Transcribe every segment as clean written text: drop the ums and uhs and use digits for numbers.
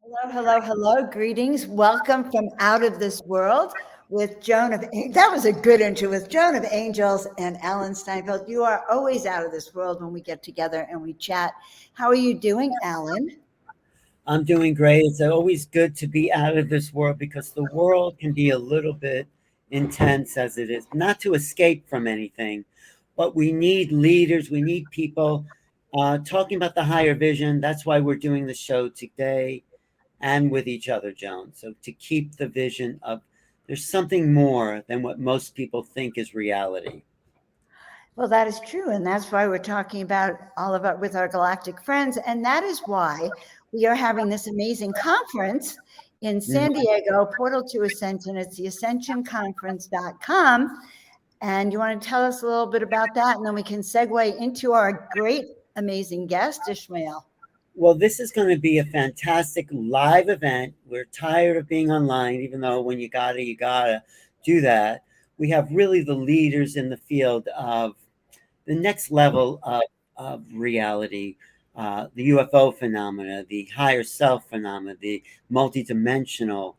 Hello, hello, hello. Greetings. Welcome from Out of This World with Joan of That was a good intro with Joan of Angels and Alan Steinfeld. You are always out of this world when we get together and we chat. How are you doing, Alan? I'm doing great. It's always good to be out of this world because the world can be a little bit intense as it is. Not to escape from anything, but we need leaders, we need people talking about the higher vision. That's why we're doing the show today and with each other, Joan. So to keep the vision of there's something more than what most people think is reality. Well, that is true. And that's why we're talking about all of it with our galactic friends. And that is why we are having this amazing conference in San Mhm. Diego, Portal to Ascension. It's the ascensionconference.com. And you want to tell us a little bit about that? And then we can segue into our great, amazing guest, Ismael. Well, this is going to be a fantastic live event. We're tired of being online, even though when you gotta do that. We have really the leaders in the field of the next level of reality, the UFO phenomena, the higher self phenomena, the multidimensional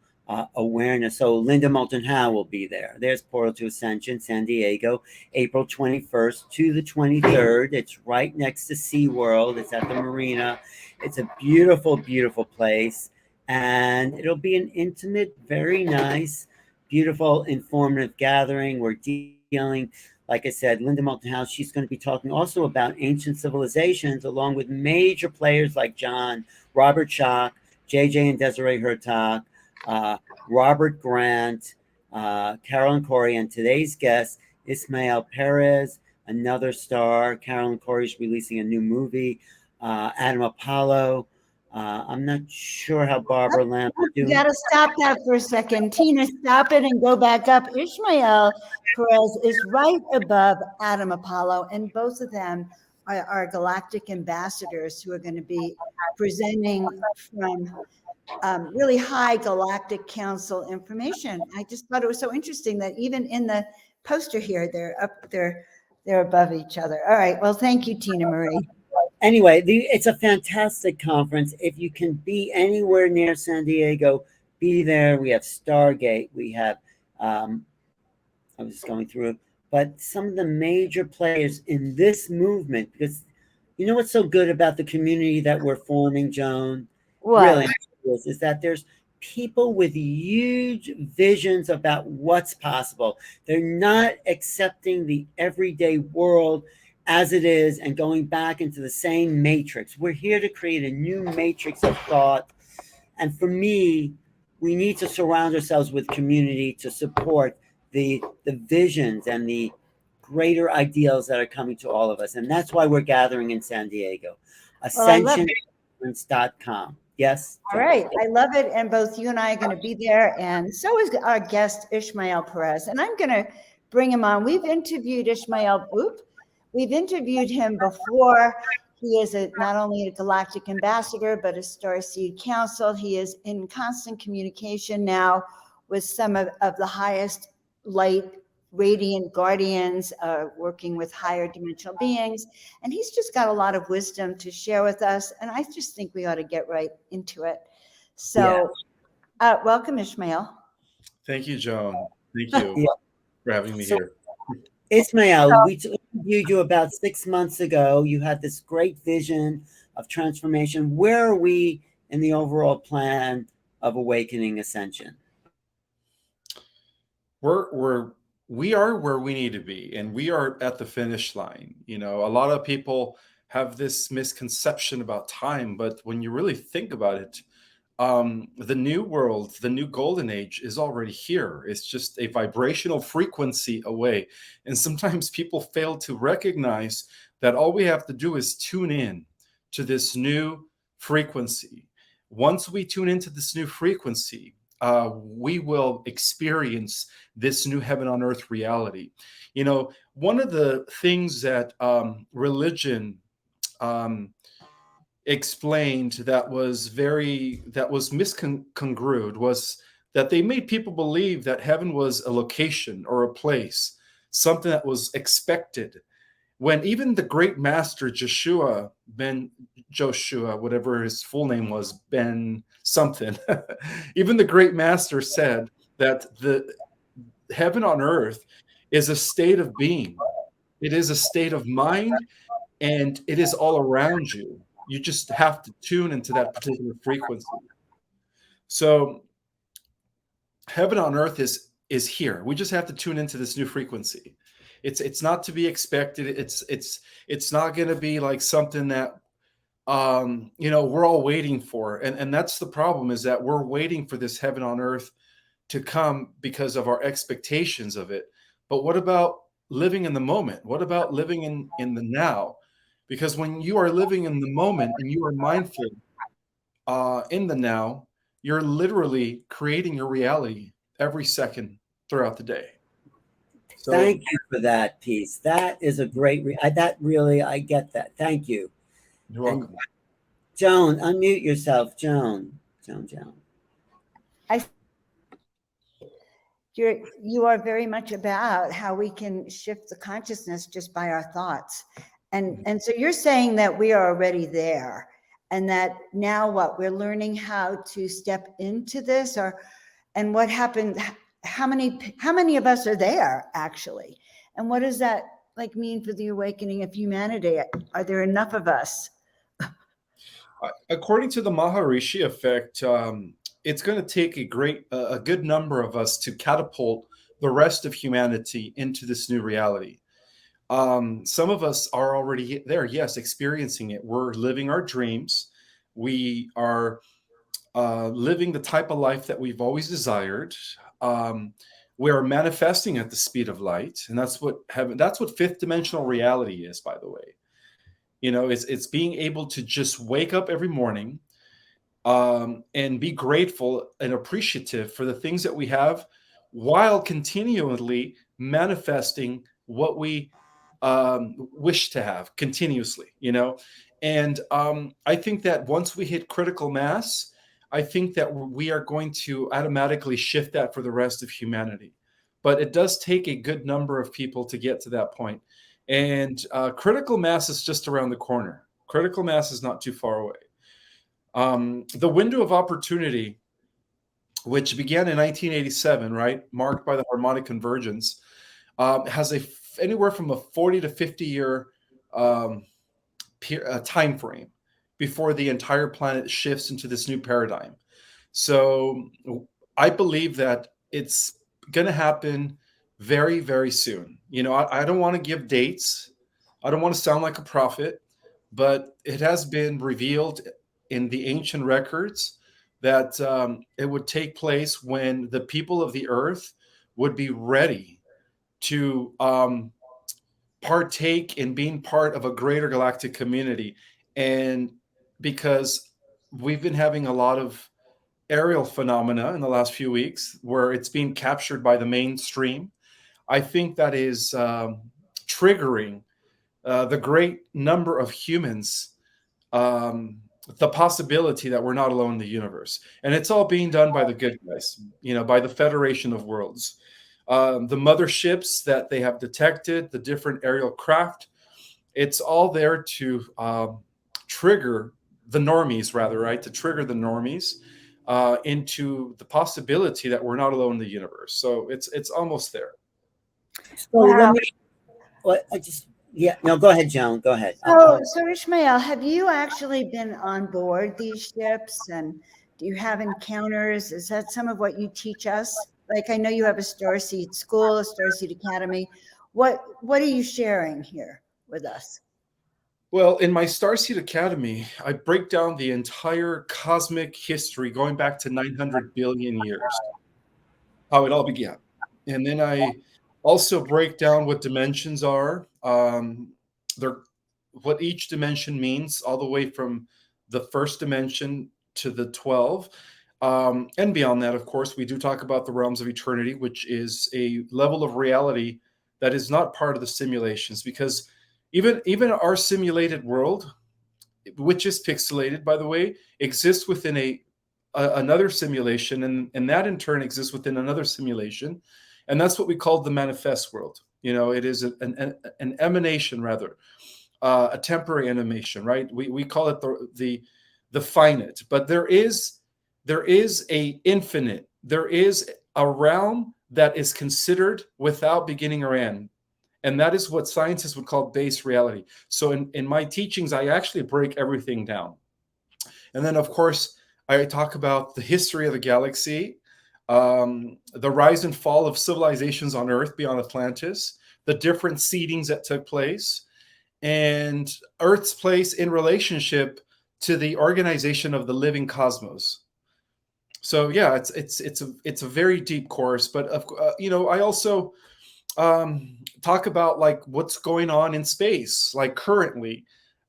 awareness. So Linda Moulton Howe will be there. There's Portal to Ascension, San Diego, April 21st to the 23rd. It's right next to SeaWorld. It's at the Marina. It's a beautiful, beautiful place. And it'll be an intimate, very nice, beautiful, informative gathering. We're dealing, like I said, Linda Moulton Howe, she's going to be talking also about ancient civilizations, along with major players like Robert Schoch, JJ and Desiree Hurtak, Robert Grant, Carolyn Corey, and today's guest, Ismael Perez, another star. Carolyn Corey is releasing a new movie. Adam Apollo. I'm not sure how Barbara Lamb is You doing. got to stop that for a second. Tina, stop it and go back up. Ismael Perez is right above Adam Apollo, and both of them are galactic ambassadors who are going to be presenting from really high galactic council information. I just thought it was so interesting that even in the poster here, they're above each other. All right. Well, thank you, Tina Marie. Anyway, it's a fantastic conference. If you can be anywhere near San Diego, be there. We have Stargate. We have, I was just going through it, but some of the major players in this movement, because you know what's so good about the community that we're forming, Joan? What? Really, is that there's people with huge visions about what's possible. They're not accepting the everyday world as it is and going back into the same matrix. We're here to create a new matrix of thought. And for me, we need to surround ourselves with community to support the visions and the greater ideals that are coming to all of us. And that's why we're gathering in San Diego. Well, I love Ascensionconference.com. Yes, All John. right. I love it. And both you and I are going to be there. And so is our guest, Ismael Perez. And I'm going to bring him on. We've interviewed Ismael. We've interviewed him before. He is not only a galactic ambassador, but a Starseed Council. He is in constant communication now with some of the highest light radiant guardians, working with higher dimensional beings. And he's just got a lot of wisdom to share with us. And I just think we ought to get right into it. Yeah. So, welcome, Ismael. Thank you, Joan. Thank you Yeah. for having me So, here. Ismael, we interviewed you about 6 months ago. You had this great vision of transformation. Where are we in the overall plan of awakening ascension? We are where we need to be, and we are at the finish line. You know, a lot of people have this misconception about time, but when you really think about it, the new world, the new golden age is already here. It's just a vibrational frequency away. And sometimes people fail to recognize that all we have to do is tune in to this new frequency. Once we tune into this new frequency, we will experience this new heaven on earth reality. You know, one of the things that religion um, explained that was miscongrued was that they made people believe that heaven was a location or a place, something that was expected. when even the great master Joshua, whatever his full name was, Ben something, even the great master said that the heaven on earth is a state of being. It is a state of mind, and it is all around you. You just have to tune into that particular frequency. So heaven on earth is here. We just have to tune into this new frequency. It's not to be expected. It's not going to be like something that we're all waiting for. And that's the problem, is that we're waiting for this heaven on earth to come because of our expectations of it. But what about living in the moment? What about living in the now? Because when you are living in the moment and you are mindful in the now, you're literally creating your reality every second throughout the day. So, thank you for that piece. That is a great, that really, I get that. Thank you. You're welcome. And Joan, unmute yourself. Joan. You are very much about how we can shift the consciousness just by our thoughts. And so you're saying that we are already there, and that now what, we're learning how to step into this, and what happened, how many of us are there actually? And what does that like mean for the awakening of humanity? Are there enough of us? According to the Maharishi effect, it's going to take a good number of us to catapult the rest of humanity into this new reality. Some of us are already there, yes, experiencing it. We're living our dreams. We are living the type of life that we've always desired. We are manifesting at the speed of light, and that's what fifth dimensional reality is, by the way. It's being able to just wake up every morning and be grateful and appreciative for the things that we have, while continually manifesting what we wish to have continuously. And I think that once we hit critical mass, I think that we are going to automatically shift that for the rest of humanity. But it does take a good number of people to get to that point. And critical mass is just around the corner. Critical mass is not too far away. The window of opportunity, which began in 1987, right, marked by the harmonic convergence, has anywhere from a 40 to 50 year time frame before the entire planet shifts into this new paradigm. So I believe that it's going to happen very, very soon. I don't want to give dates. I don't want to sound like a prophet, but it has been revealed in the ancient records that it would take place when the people of the earth would be ready to partake in being part of a greater galactic community. And because we've been having a lot of aerial phenomena in the last few weeks where it's being captured by the mainstream, I think that is triggering the great number of humans, the possibility that we're not alone in the universe. And it's all being done by the good guys, by the Federation of Worlds. The motherships that they have detected, the different aerial craft, it's all there to trigger the normies, right? To trigger the normies into the possibility that we're not alone in the universe. So it's almost there. So wow. Go ahead, Joan. Go ahead. So Ismael, have you actually been on board these ships, and do you have encounters? Is that some of what you teach us? Like, I know you have a Starseed school, a Starseed Academy. What are you sharing here with us? Well, in my Starseed Academy, I break down the entire cosmic history going back to 900 billion years, how it all began. And then I also break down what dimensions are, what each dimension means, all the way from the first dimension to the 12. And beyond that, of course, we do talk about the realms of eternity, which is a level of reality that is not part of the simulations, because even our simulated world, which is pixelated, by the way, exists within another simulation, and that in turn exists within another simulation. And that's what we call the manifest world. It is an emanation, rather, a temporary animation, right? We call it the finite, but there is a infinite. There is a realm that is considered without beginning or end, and that is what scientists would call base reality. So in my teachings, I actually break everything down, and then of course I talk about the history of the galaxy, the rise and fall of civilizations on Earth beyond Atlantis, the different seedings that took place, and Earth's place in relationship to the organization of the living cosmos. So yeah, it's a very deep course, but I also talk about like what's going on in space, like currently,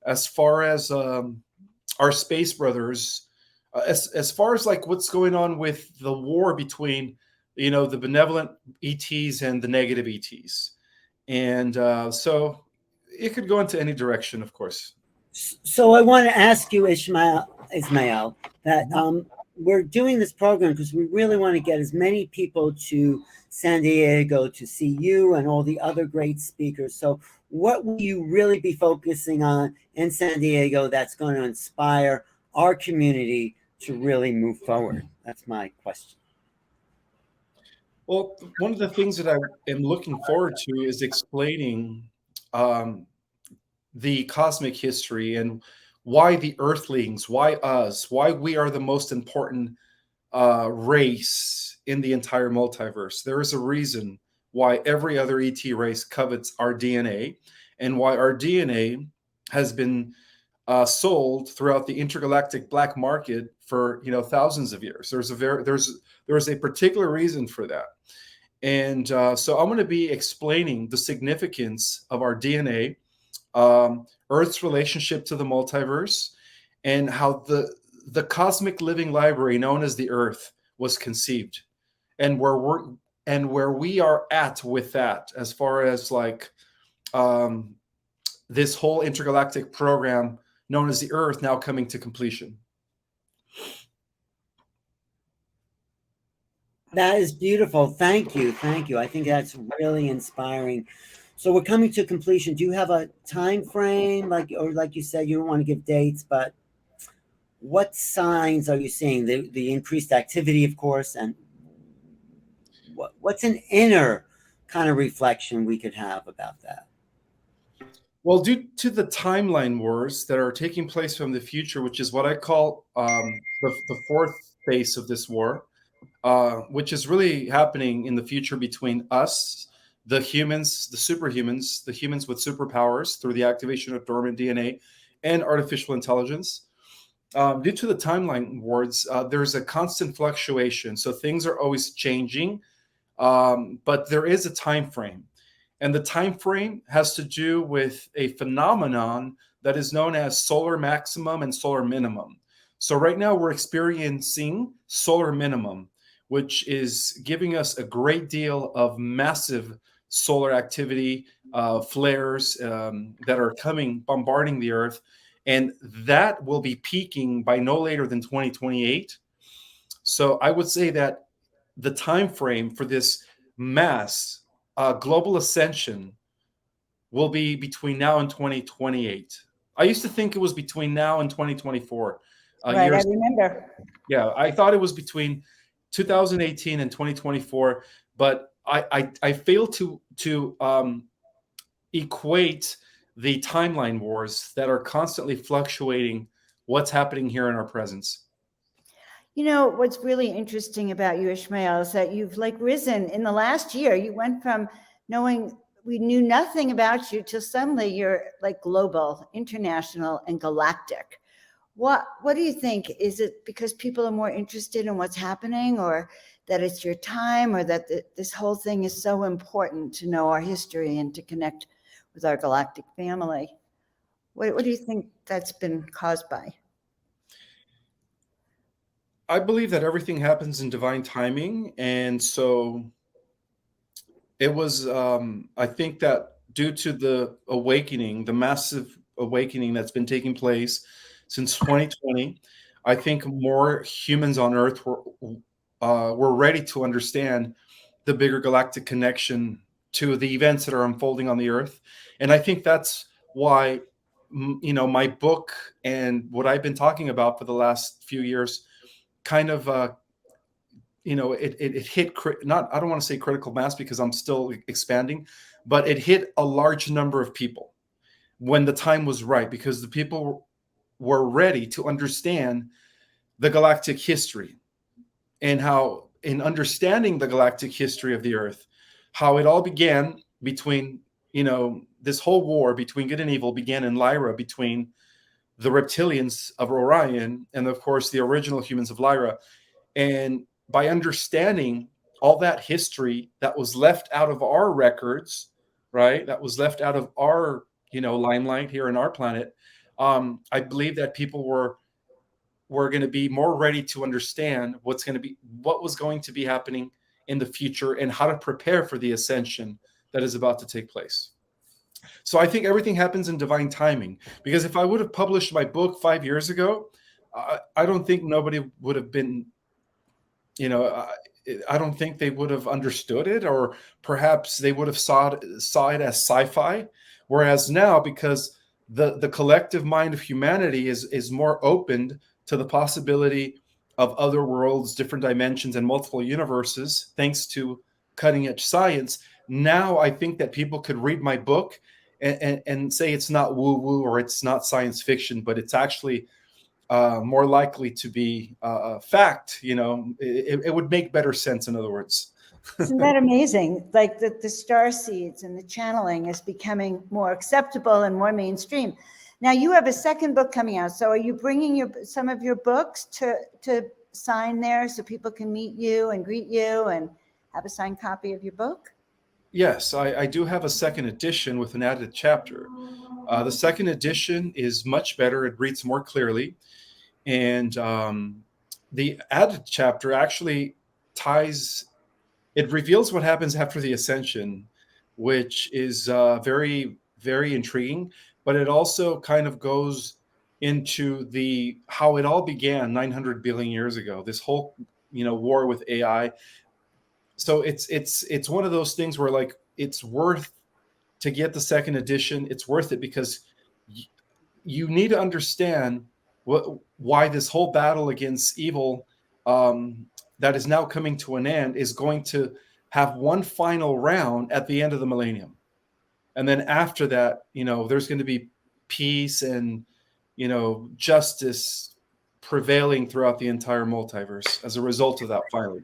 as far as our space brothers, as far as like what's going on with the war between the benevolent ETs and the negative ETs, and so it could go into any direction, of course. So I want to ask you, Ismael, that we're doing this program because we really want to get as many people to San Diego to see you and all the other great speakers. So what will you really be focusing on in San Diego that's going to inspire our community to really move forward? That's my question. Well, one of the things that I am looking forward to is explaining the cosmic history and why the Earthlings, why us, why we are the most important race in the entire multiverse. There is a reason why every other ET race covets our DNA, and why our DNA has been sold throughout the intergalactic black market for thousands of years. There's a particular reason for that, and so I'm going to be explaining the significance of our DNA, Earth's relationship to the multiverse, and how the cosmic living library known as the Earth was conceived, and where we are at with that, as far as like this whole intergalactic program known as the Earth now coming to completion. That is beautiful. Thank you. Thank you. I think that's really inspiring. So we're coming to completion. Do you have a time frame, like you said, you don't want to give dates, but what signs are you seeing? The increased activity, of course, and what's an inner kind of reflection we could have about that? Well, due to the timeline wars that are taking place from the future, which is what I call the fourth phase of this war, which is really happening in the future between us, the humans, the superhumans, the humans with superpowers through the activation of dormant DNA and artificial intelligence. Due to the timeline wars, there's a constant fluctuation. So things are always changing, but there is a time frame. And the time frame has to do with a phenomenon that is known as solar maximum and solar minimum. So right now we're experiencing solar minimum, which is giving us a great deal of massive solar activity, flares that are bombarding the Earth. And that will be peaking by no later than 2028. So I would say that the time frame for this mass global ascension will be between now and 2028. I used to think it was between now and 2024. Right, I remember. Yeah, I thought it was between 2018 and 2024, but I fail to equate the timeline wars that are constantly fluctuating what's happening here in our presence. What's really interesting about you, Ismael, is that you've like risen in the last year. You went from knowing we knew nothing about you to suddenly you're like global, international, and galactic. What do you think? Is it because people are more interested in what's happening, or that it's your time, or that this whole thing is so important to know our history and to connect with our galactic family? What do you think that's been caused by? I believe that everything happens in divine timing. And so it was, I think that due to the awakening, the massive awakening that's been taking place since 2020, I think more humans on Earth were ready to understand the bigger galactic connection to the events that are unfolding on the earth. And I think that's why, my book and what I've been talking about for the last few years kind of, it hit, not, I don't want to say critical mass because I'm still expanding, but it hit a large number of people when the time was right, because the people were ready to understand the galactic history, and how, in understanding the galactic history of the earth, how it all began between, this whole war between good and evil began in Lyra, between the reptilians of Orion and, of course, the original humans of Lyra. And by understanding all that history that was left out of our records, right, that was left out of our, limelight here in our planet, I believe that people were going to be more ready to understand what was going to be happening in the future, and how to prepare for the ascension that is about to take place. So I think everything happens in divine timing, because if I would have published my book 5 years ago, I don't think nobody would have been, I don't think they would have understood it, or perhaps they would have saw it as sci-fi. Whereas now, because the collective mind of humanity is more opened to the possibility of other worlds, different dimensions, and multiple universes, thanks to cutting edge science, now I think that people could read my book and say it's not woo woo, or it's not science fiction, but it's actually more likely to be fact. It would make better sense, in other words. Isn't that amazing? Like the Starseeds and the channeling is becoming more acceptable and more mainstream. Now you have a second book coming out. So are you bringing some of your books to sign there so people can meet you and greet you and have a signed copy of your book? Yes, I do have a second edition with an added chapter. The second edition is much better. It reads more clearly. And the added chapter actually it reveals what happens after the ascension, which is very, very intriguing. But it also kind of goes into how it all began 900 billion years ago, this whole, war with AI. So it's one of those things where, like, it's worth to get the second edition. It's worth it because you need to understand why this whole battle against evil that is now coming to an end is going to have one final round at the end of the millennium. And then after that, there's going to be peace and, justice prevailing throughout the entire multiverse as a result of that final.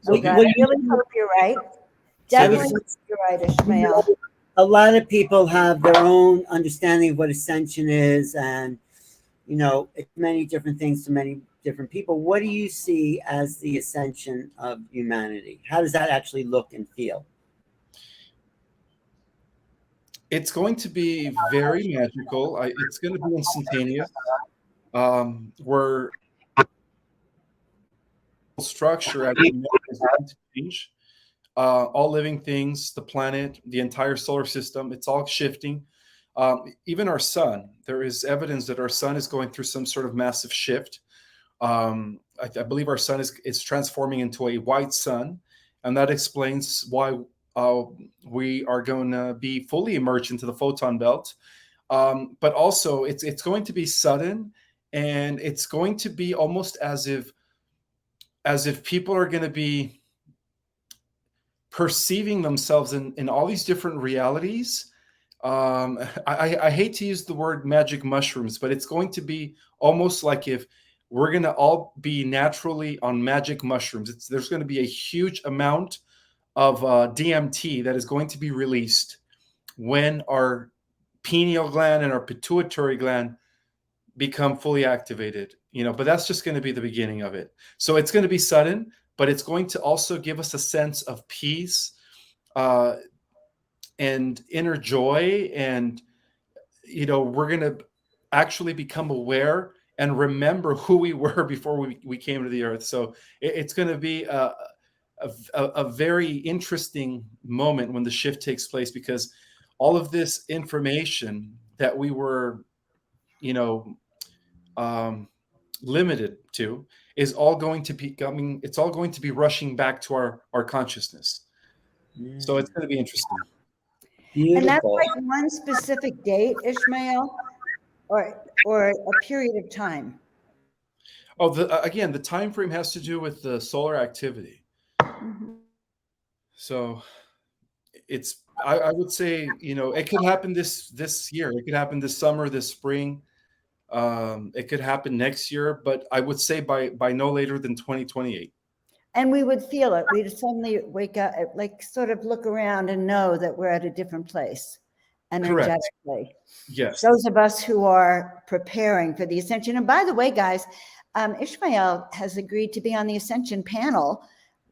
So I really hope you're right. Definitely hope you're right, Ismael. A lot of people have their own understanding of what ascension is, and it's many different things to many different people. What do you see as the ascension of humanity? How does that actually look and feel? It's going to be very magical. It's going to be instantaneous. Where structure as we know is going to change. All living things, the planet, the entire solar system, it's all shifting. Even our sun, there is evidence that our sun is going through some sort of massive shift. I believe our sun is transforming into a white sun, and that explains why we are going to be fully immersed into the photon belt. But also, it's going to be sudden, and it's going to be almost as if people are going to be perceiving themselves in all these different realities. I hate to use the word magic mushrooms, but it's going to be almost like if we're going to all be naturally on magic mushrooms. There's going to be a huge amount of DMT that is going to be released when our pineal gland and our pituitary gland become fully activated, but that's just going to be the beginning of it. So it's going to be sudden, but it's going to also give us a sense of peace and inner joy. And, we're going to actually become aware and remember who we were before we came to the earth. So it's going to be a very interesting moment when the shift takes place, because all of this information that we were, limited to is all going to be coming. It's all going to be rushing back to our consciousness. So it's going to be interesting. And that's Beautiful. like one specific date, Ishmael, or a period of time. Oh, again, the time frame has to do with the solar activity. Mhm. So it's I would say, it could happen this year. It could happen this summer, this spring. It could happen next year, but I would say by no later than 2028. And we would feel it. We'd suddenly wake up, like sort of look around and know that we're at a different place Correct. energetically. Yes. Those of us who are preparing for the Ascension. And by the way, guys, Ishmael has agreed to be on the Ascension panel,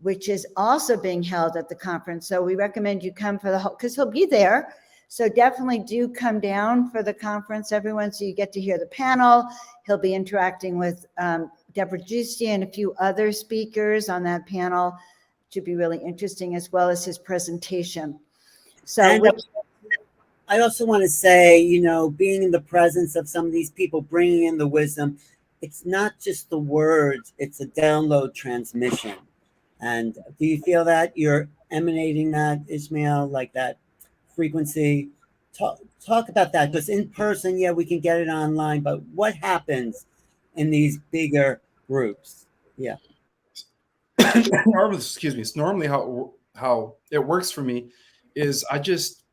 which is also being held at the conference. So we recommend you come for the whole, because he'll be there. So definitely do come down for the conference, everyone, so you get to hear the panel. He'll be interacting with Deborah Giusti and a few other speakers on that panel. It should be really interesting, as well as his presentation. So And I also want to say, being in the presence of some of these people, bringing in the wisdom, it's not just the words, it's a download transmission. And do you feel that you're emanating that, Ismael, like that frequency? Talk about that, because in person, yeah, we can get it online, but what happens in these bigger groups? Yeah. Normally, excuse me. It's normally how it works for me is I just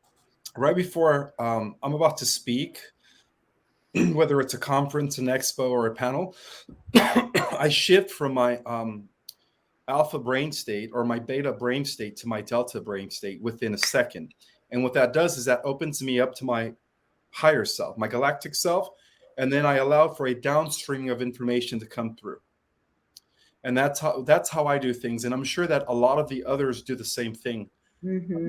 right before I'm about to speak, whether it's a conference, an expo, or a panel, I shift from my alpha brain state or my beta brain state to my delta brain state within a second. And what that does is that opens me up to my higher self, my galactic self, and then I allow for a downstreaming of information to come through. And that's how I do things. And I'm sure that a lot of the others do the same thing when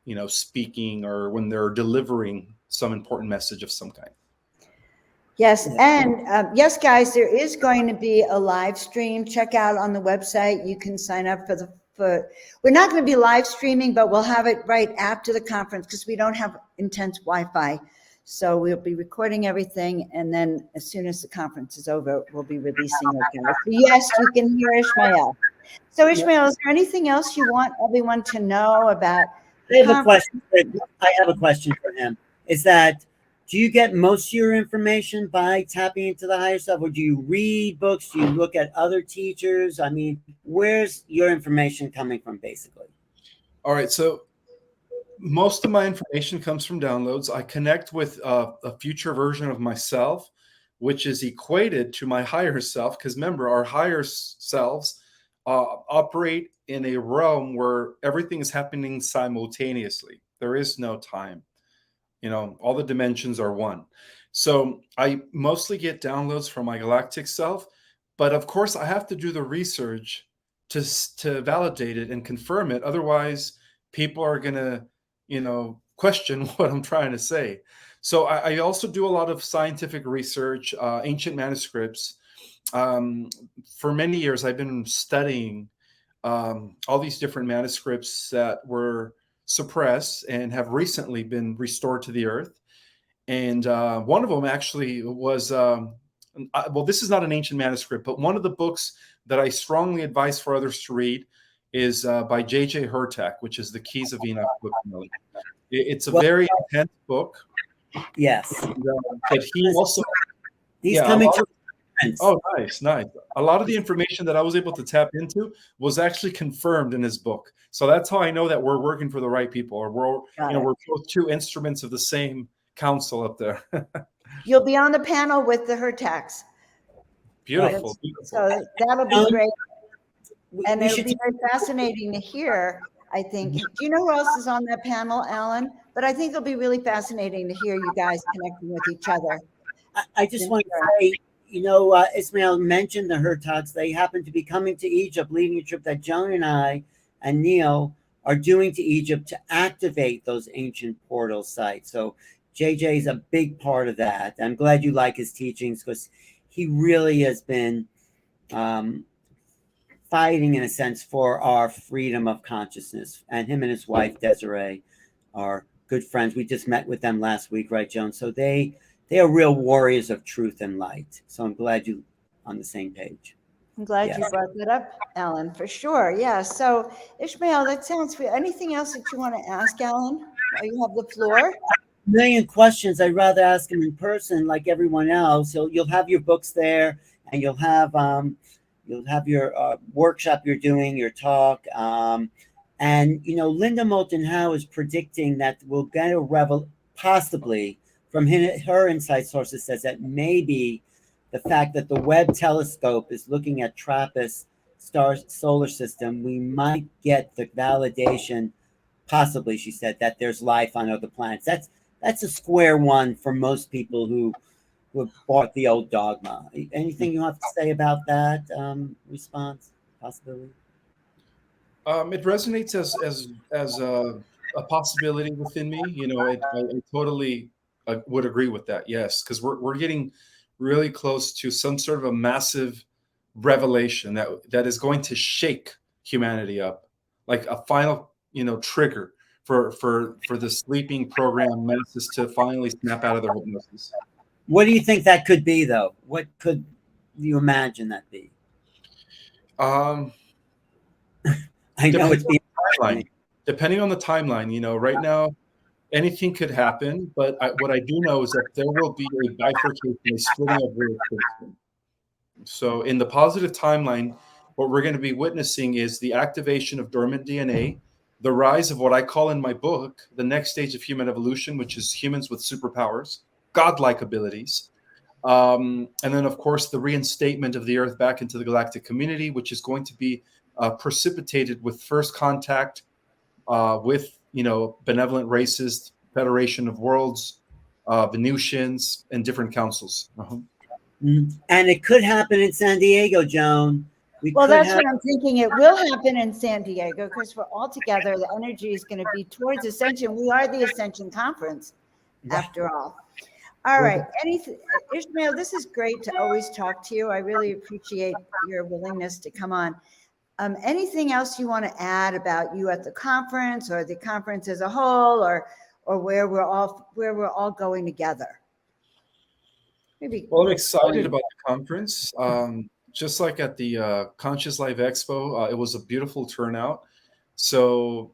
they're speaking or when they're delivering some important message of some kind. Yes, and yes, guys, there is going to be a live stream. Check out on the website. You can sign up for. We're not going to be live streaming, but we'll have it right after the conference because we don't have intense Wi-Fi. So we'll be recording everything, and then as soon as the conference is over, we'll be releasing it, guys. So yes, you can hear Ishmael. So Ishmael, is there anything else you want everyone to know about? I have a question for him. Is that, do you get most of your information by tapping into the higher self, or do you read books? Do you look at other teachers? I mean, where's your information coming from, basically? All right, so most of my information comes from downloads. I connect with a future version of myself, which is equated to my higher self. Because remember, our higher selves operate in a realm where everything is happening simultaneously. There is no time. All the dimensions are one. So I mostly get downloads from my galactic self, but of course I have to do the research to validate it and confirm it. Otherwise, people are going to, question what I'm trying to say. So I also do a lot of scientific research, ancient manuscripts. For many years, I've been studying all these different manuscripts that were suppressed and have recently been restored to the earth. And one of them actually was, well, this is not an ancient manuscript, but one of the books that I strongly advise for others to read is by J.J. Hurtak, which is the Keys of Enoch book. It's a very intense book. Yes. But he also... He's coming to... Oh, nice. A lot of the information that I was able to tap into was actually confirmed in his book. So that's how I know that we're working for the right people, or we're both two instruments of the same council up there. You'll be on the panel with the Hurtaks. Beautiful. So that'll be great. And it'll be very fascinating to hear, I think. Do you know who else is on that panel, Alan? But I think it'll be really fascinating to hear you guys connecting with each other. I just want to say, Ismael mentioned the Hurtaks. They happen to be coming to Egypt, leading a trip that Joan and I and Neil are doing to Egypt to activate those ancient portal sites. So JJ is a big part of that. I'm glad you like his teachings, because he really has been fighting, in a sense, for our freedom of consciousness. And him and his wife, Desiree, are good friends. We just met with them last week, right, Joan? So they are real warriors of truth and light. So I'm glad you're on the same page. I'm glad Yes. you brought that up, Alan, for sure. Yeah. So, Ishmael, that sounds good. Anything else that you want to ask, Alan, while you have the floor? Million questions. I'd rather ask them in person, like everyone else. You'll have your books there, and you'll have your workshop you're doing, your talk, and Linda Moulton Howe is predicting that we'll get a possibly from her insight sources says that maybe the fact that the Webb telescope is looking at TRAPPIST star solar system, we might get the validation, possibly, she said, that there's life on other planets. That's a square one for most people who have bought the old dogma. Anything you have to say about that response, possibility? It resonates as a possibility within me. I totally would agree with that. Yes, because we're getting really close to some sort of a massive revelation that is going to shake humanity up, like a final trigger for the sleeping program masses to finally snap out of their hypnosis. What do you think that could be, though? What could you imagine that be? I know it's being timeline. Depending on the timeline, right now anything could happen. But what I do know is that there will be a bifurcation, a splitting of real. So in the positive timeline, what we're going to be witnessing is the activation of dormant DNA, the rise of what I call in my book the next stage of human evolution, which is humans with superpowers, godlike abilities. And then, of course, the reinstatement of the Earth back into the galactic community, which is going to be precipitated with first contact with, benevolent races, Federation of Worlds, Venusians, and different councils. And it could happen in San Diego, Joan. Well, that's what I'm thinking. It will happen in San Diego because we're all together. The energy is going to be towards Ascension. We are the Ascension Conference, after all. All right. Ishmael, this is great to always talk to you. I really appreciate your willingness to come on. Anything else you want to add about you at the conference or the conference as a whole, or where we're all going together? Maybe. Well, I'm excited about the conference. Just like at the Conscious Life Expo, it was a beautiful turnout. So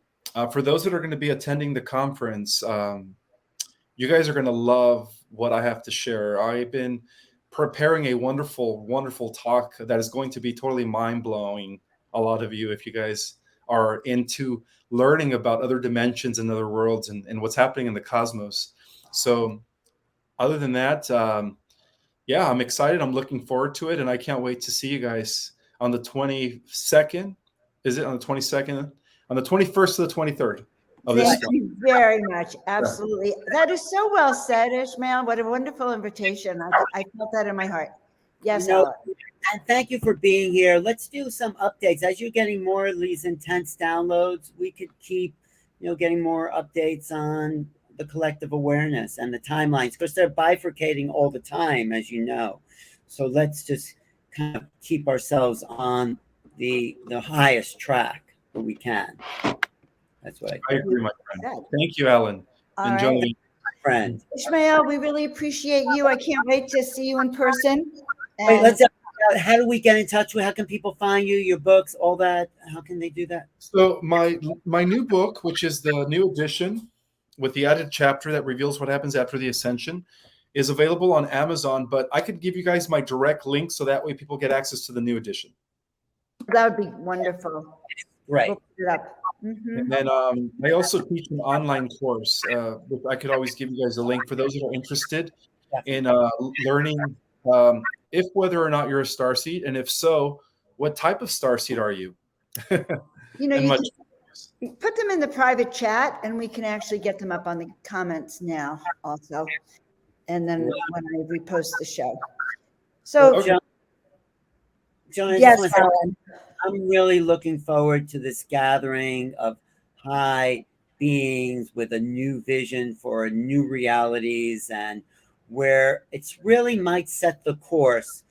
for those that are going to be attending the conference, you guys are going to love what I have to share. I've been preparing a wonderful, wonderful talk that is going to be totally mind-blowing. A lot of you, if you guys are into learning about other dimensions and other worlds and what's happening in the cosmos. So other than that, yeah, I'm excited. I'm looking forward to it. And I can't wait to see you guys on the 22nd. Is it on the 22nd? On the 21st to the 23rd. Thank you very much. Absolutely. That is so well said, Ishmael. What a wonderful invitation. I felt that in my heart. Yes, Alex. And thank you for being here. Let's do some updates. As you're getting more of these intense downloads, we could keep, getting more updates on the collective awareness and the timelines, because they're bifurcating all the time, as you know. So let's just kind of keep ourselves on the highest track that we can. That's what I agree, my friend. Thank you, Alan. Enjoy, right. Friend. Ishmael, we really appreciate you. I can't wait to see you in person. Wait, let's how do we get in touch with? How can people find you, your books, all that? How can they do that? So my new book, which is the new edition with the added chapter that reveals what happens after the ascension, is available on Amazon. But I could give you guys my direct link so that way people get access to the new edition. That would be wonderful. Right. We'll put it up. Mm-hmm. And then I also teach an online course, which I could always give you guys a link for those that are interested in learning if whether or not you're a starseed, and if so, what type of starseed are you? You can put them in the private chat, and we can actually get them up on the comments now also. And then when I repost the show. So, okay. Joan, yes, Alan. I'm really looking forward to this gathering of high beings with a new vision for new realities, and where it's really might set the course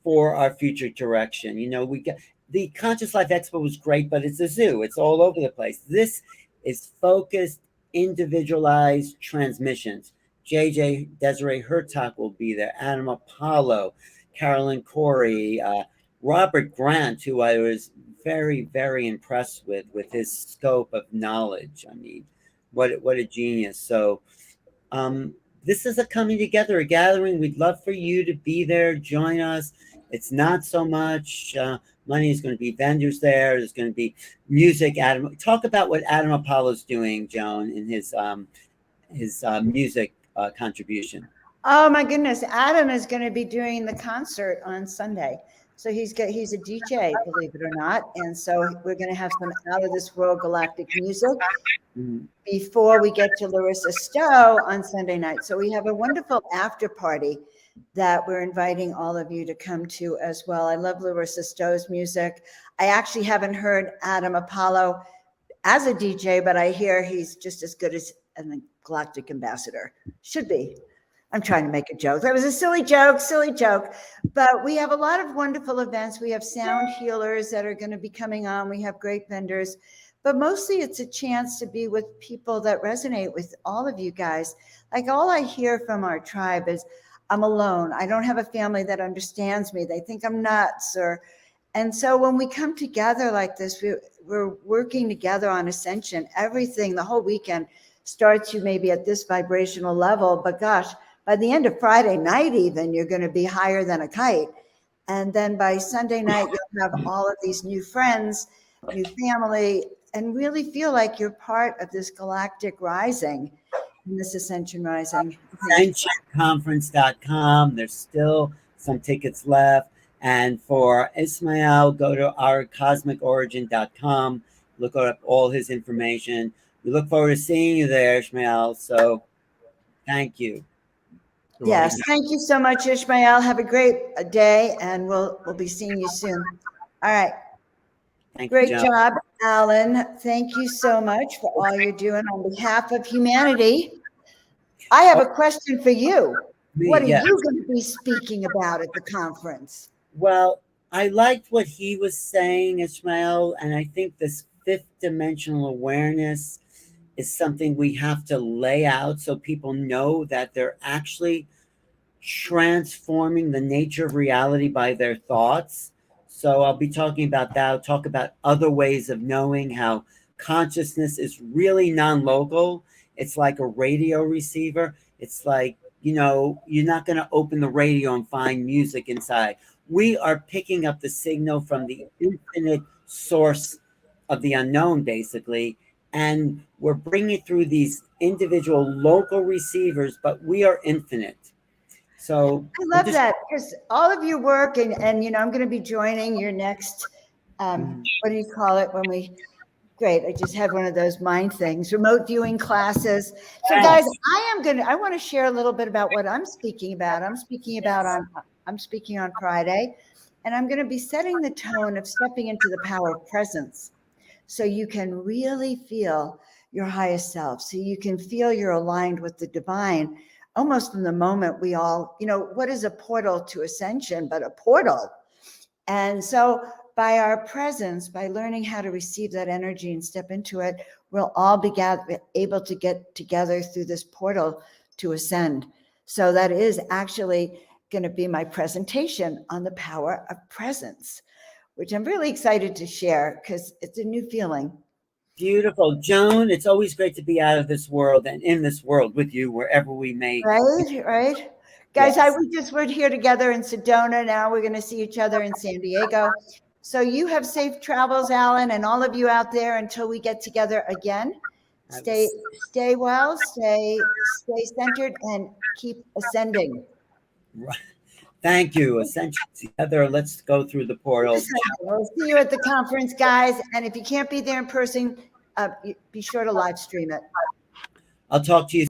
for our future direction. We get the Conscious Life Expo was great, but it's a zoo. It's all over the place. This is focused, individualized transmissions. JJ Desiree Hurtak will be there. Adam Apollo, Carolyn Corey, Robert Grant, who I was very, very impressed with his scope of knowledge. I mean, what a genius. So this is a coming together, a gathering. We'd love for you to be there, join us. It's not so much money. Is going to be vendors there. There's going to be music. Adam, talk about what Adam Apollo's doing, Joan, in his music contribution. Oh my goodness, Adam is going to be doing the concert on Sunday. So he's a DJ, believe it or not, and so we're going to have some out of this world galactic music before we get to Larissa Stowe on Sunday night. So we have a wonderful after party that we're inviting all of you to come to as well. I love Larissa Stowe's music. I actually haven't heard Adam Apollo as a DJ, but I hear he's just as good as a galactic ambassador. Should be. I'm trying to make a joke. That was a silly joke. But we have a lot of wonderful events. We have sound healers that are going to be coming on. We have great vendors. But mostly it's a chance to be with people that resonate with all of you guys. Like all I hear from our tribe is, I'm alone. I don't have a family that understands me. They think I'm nuts. And so when we come together like this, we're working together on Ascension. Everything, the whole weekend starts you maybe at this vibrational level. But gosh, by the end of Friday night even, you're going to be higher than a kite. And then by Sunday night, you'll have all of these new friends, new family, and really feel like you're part of this galactic rising, in this Ascension rising. AscensionConference.com. There's still some tickets left. And for Ismael, go to ourcosmicorigin.com. Look up all his information. We look forward to seeing you there, Ismael. So thank you. Yes, thank you so much, Ismael. Have a great day, and we'll be seeing you soon. All right. Great job, Alan. Thank you so much for all you're doing on behalf of humanity. I have a question for you. What are you going to be speaking about at the conference? Well, I liked what he was saying, Ismael, and I think this fifth dimensional awareness is something we have to lay out so people know that they're actually transforming the nature of reality by their thoughts. So I'll be talking about that. I'll talk about other ways of knowing how consciousness is really non-local. It's like a radio receiver. It's like, you know, you're not going to open the radio and find music inside. We are picking up the signal from the infinite source of the unknown, basically, and we're bringing it through these individual local receivers, but we are infinite. So I love that, because all of your work, and you know, I'm going to be joining your next, what do you call it when we, great, I just had one of those mind things, remote viewing classes. So guys, I want to share a little bit about what I'm speaking about. I'm speaking on Friday, and I'm going to be setting the tone of stepping into the power of presence. So you can really feel your highest self. So you can feel you're aligned with the divine, almost in the moment we all, you know, what is a portal to ascension but a portal? And so by our presence, by learning how to receive that energy and step into it, we'll all be able to get together through this portal to ascend. So that is actually going to be my presentation on the power of presence, which I'm really excited to share because it's a new feeling. Beautiful. Joan, it's always great to be out of this world and in this world with you wherever we may. Right. Guys, yes. We're here together in Sedona. Now we're going to see each other in San Diego. So you have safe travels, Alan, and all of you out there until we get together again. Stay well, stay centered, and keep ascending. Right. Thank you. Ascension together. Let's go through the portal. We'll see you at the conference, guys. And if you can't be there in person, be sure to live stream it. I'll talk to you